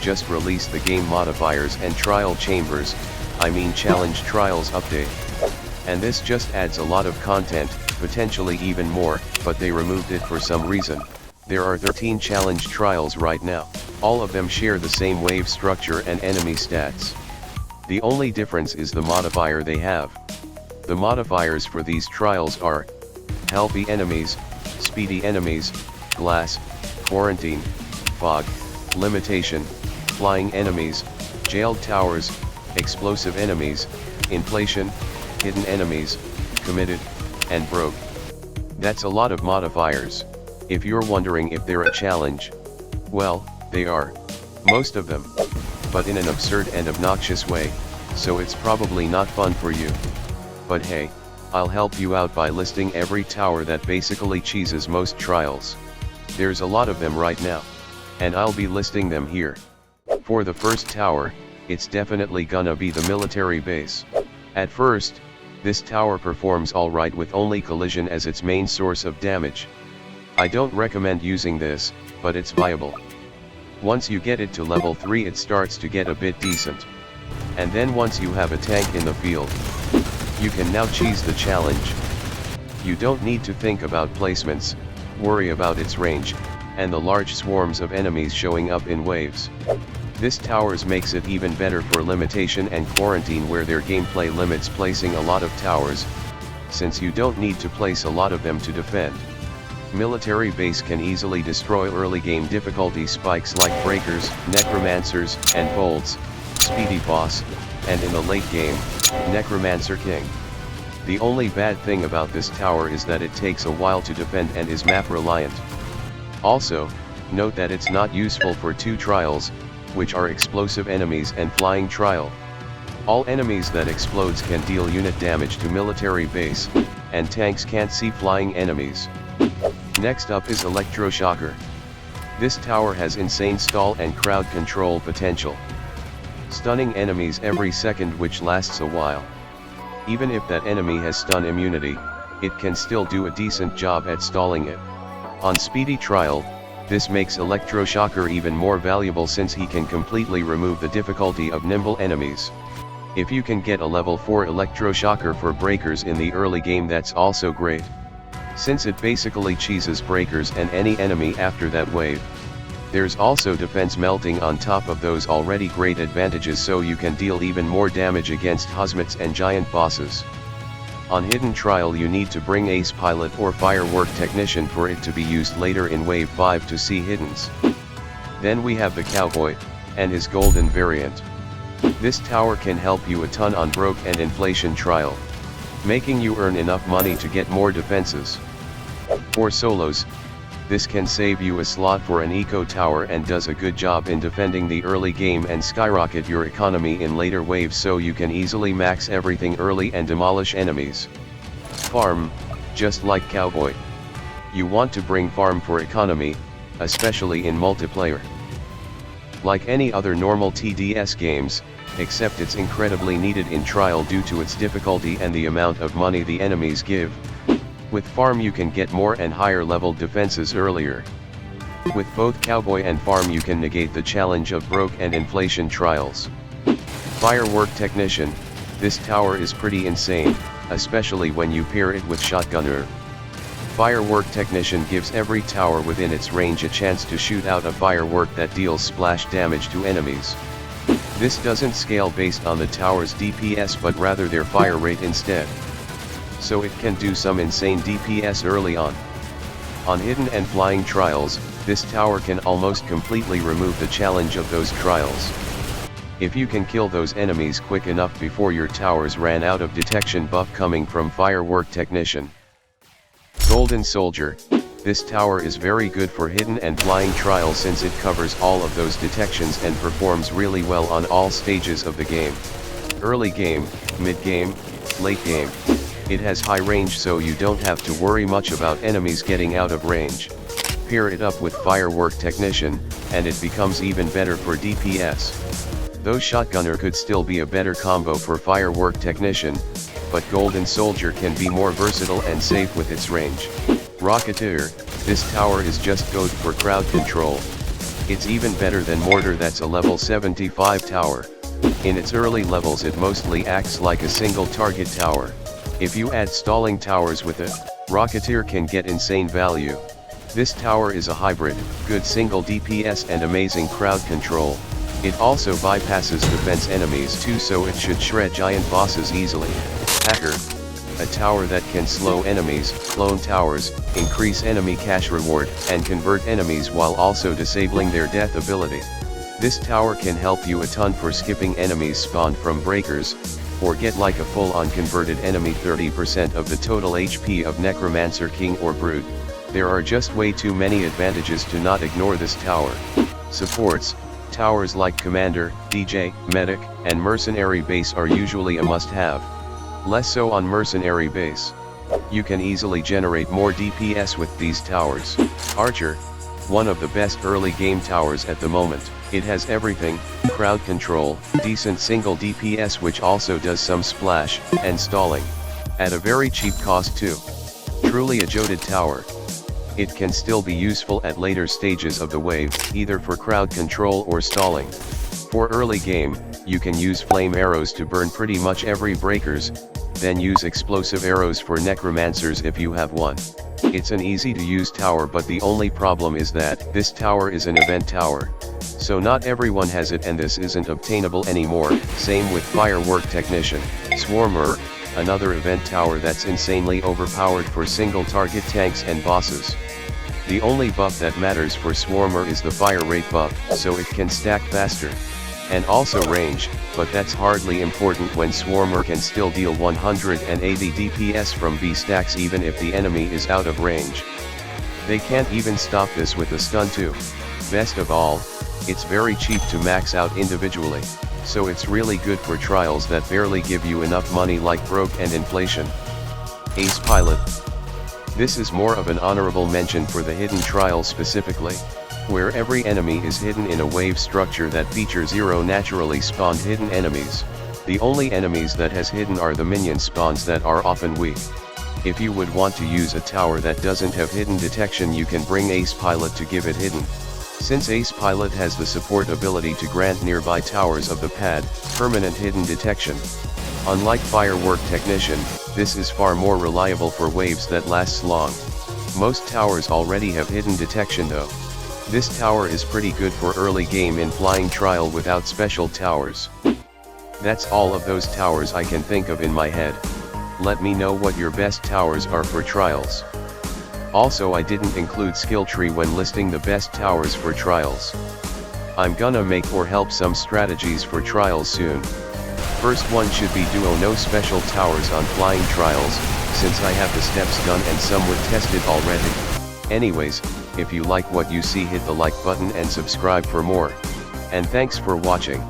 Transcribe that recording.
just released the game modifiers and trial chambers, I mean challenge trials update. And this just adds a lot of content, potentially even more, but they removed it for some reason. There are 13 challenge trials right now. All of them share the same wave structure and enemy stats. The only difference is the modifier they have. The modifiers for these trials are healthy enemies, speedy enemies, glass, quarantine, fog, limitation, flying enemies, jailed towers, explosive enemies, inflation, hidden enemies, committed, and broke. That's a lot of modifiers. If you're wondering if they're a challenge, well, they are. Most of them. But in an absurd and obnoxious way, so it's probably not fun for you. But hey, I'll help you out by listing every tower that basically cheeses most trials. There's a lot of them right now. And I'll be listing them here. For the first tower, it's definitely gonna be the military base. At first, this tower performs alright with only collision as its main source of damage. I don't recommend using this, but it's viable. Once you get it to level 3 it starts to get a bit decent. And then once you have a tank in the field, you can now cheese the challenge. You don't need to think about placements, worry about its range, and the large swarms of enemies showing up in waves. This towers makes it even better for limitation and quarantine where their gameplay limits placing a lot of towers, since you don't need to place a lot of them to defend. Military base can easily destroy early game difficulty spikes like breakers, necromancers, and bolts, speedy boss, and in the late game, necromancer king. The only bad thing about this tower is that it takes a while to defend and is map reliant. Also, note that it's not useful for two trials, which are explosive enemies and flying trial. All enemies that explodes can deal unit damage to military base, and tanks can't see flying enemies. Next up is Electroshocker. This tower has insane stall and crowd control potential. Stunning enemies every second which lasts a while. Even if that enemy has stun immunity, it can still do a decent job at stalling it. On speedy trial, this makes Electroshocker even more valuable since he can completely remove the difficulty of nimble enemies. If you can get a level 4 Electroshocker for breakers in the early game that's also great. Since it basically cheeses breakers and any enemy after that wave. There's also defense melting on top of those already great advantages so you can deal even more damage against hazmats and giant bosses. On hidden trial you need to bring ace pilot or firework technician for it to be used later in wave 5 to see hiddens. Then we have the cowboy, and his golden variant. This tower can help you a ton on broke and inflation trial, making you earn enough money to get more defenses. For solos, this can save you a slot for an eco tower and does a good job in defending the early game and skyrocket your economy in later waves so you can easily max everything early and demolish enemies. Farm, just like cowboy. You want to bring farm for economy, especially in multiplayer. Like any other normal TDS games, except it's incredibly needed in trial due to its difficulty and the amount of money the enemies give. With farm you can get more and higher level defenses earlier. With both cowboy and farm you can negate the challenge of broke and inflation trials. Firework technician, this tower is pretty insane, especially when you pair it with shotgunner. Firework technician gives every tower within its range a chance to shoot out a firework that deals splash damage to enemies. This doesn't scale based on the tower's DPS but rather their fire rate instead. So it can do some insane DPS early on. On hidden and flying trials, this tower can almost completely remove the challenge of those trials. If you can kill those enemies quick enough before your towers ran out of detection buff coming from firework technician. Golden soldier, this tower is very good for hidden and flying trials since it covers all of those detections and performs really well on all stages of the game. Early game, mid game, late game. It has high range so you don't have to worry much about enemies getting out of range. Pair it up with firework technician, and it becomes even better for DPS. Though shotgunner could still be a better combo for firework technician, but golden soldier can be more versatile and safe with its range. Rocketeer, this tower is just goat for crowd control. It's even better than Mortar, that's a level 75 tower. In its early levels it mostly acts like a single target tower. If you add stalling towers with it, Rocketeer can get insane value. This tower is a hybrid, good single DPS and amazing crowd control. It also bypasses defense enemies too, so it should shred giant bosses easily. Hacker. A tower that can slow enemies, clone towers, increase enemy cash reward, and convert enemies while also disabling their death ability. This tower can help you a ton for skipping enemies spawned from breakers, or get like a full-on converted enemy 30% of the total HP of Necromancer King or Brute. There are just way too many advantages to not ignore this tower. Supports. Towers like Commander, DJ, Medic, and Mercenary Base are usually a must-have. Less so on Mercenary Base. You can easily generate more DPS with these towers. Archer. One of the best early game towers at the moment. It has everything: crowd control, decent single DPS which also does some splash, and stalling. At a very cheap cost too. Truly a joded tower. It can still be useful at later stages of the wave, either for crowd control or stalling. For early game, you can use flame arrows to burn pretty much every breakers, then use explosive arrows for necromancers if you have one. It's an easy to use tower, but the only problem is that this tower is an event tower. So not everyone has it and this isn't obtainable anymore. Same with Firework Technician. Swarmer. Another event tower that's insanely overpowered for single target tanks and bosses. The only buff that matters for Swarmer is the fire rate buff, so it can stack faster. And also range, but that's hardly important when Swarmer can still deal 180 DPS from B stacks even if the enemy is out of range. They can't even stop this with a stun too. Best of all, it's very cheap to max out individually, so it's really good for trials that barely give you enough money like Broke and Inflation. Ace Pilot. This is more of an honorable mention for the hidden trial specifically, where every enemy is hidden in a wave structure that features 0 naturally spawned hidden enemies. The only enemies that has hidden are the minion spawns that are often weak. If you would want to use a tower that doesn't have hidden detection, you can bring Ace Pilot to give it hidden. Since Ace Pilot has the support ability to grant nearby towers of the pad permanent hidden detection. Unlike Firework Technician, this is far more reliable for waves that lasts long. Most towers already have hidden detection though. This tower is pretty good for early game in flying trial without special towers. That's all of those towers I can think of in my head. Let me know what your best towers are for trials. Also, I didn't include skill tree when listing the best towers for trials. I'm gonna make or help some strategies for trials soon. First one should be duo no special towers on flying trials, since I have the steps done and some were tested already. Anyways, if you like what you see, hit the like button and subscribe for more. And thanks for watching.